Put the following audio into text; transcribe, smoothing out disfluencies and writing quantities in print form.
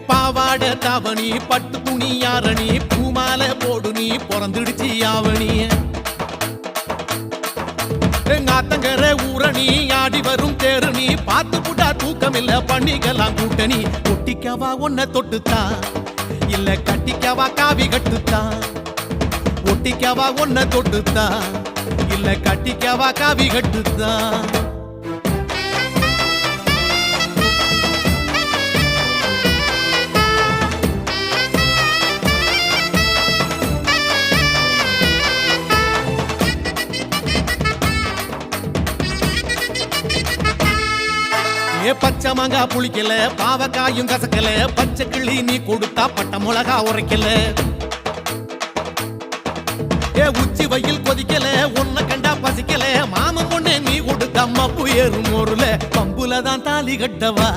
பாவாட தாவணி பட்டு துணி யாரணி பூமால போடு நீ பிறந்துடுச்சி ஆவணி ஆத்தங்கர ஊரணி ஆடி வரும் தேரு நீ பார்த்து புட்டா தூக்கம் இல்ல பண்ணிக்கலாம் கூட்டணி ஒட்டிக்கவா ஒன்ன தொட்டுத்தா இல்ல கட்டிக்கவா காவி கட்டுத்தா ஒட்டிக்கவா ஒன்ன தொட்டுத்தா இல்ல கட்டிக்கவா காவி கட்டுத்தா பச்சை மாங்கா புளிக்கல பாவக்காயும் கசக்கல பச்சை கிளி நீ கொடுத்தா பட்ட மிளகா உரைக்கல உச்சி வயல் கொதிக்கல ஒன்ன கண்டா பசிக்கல மாமன் பொண்ணு நீ கொடுத்த மப்பு ஏறும் ஊருல பம்புலதான் தாலி கட்டவா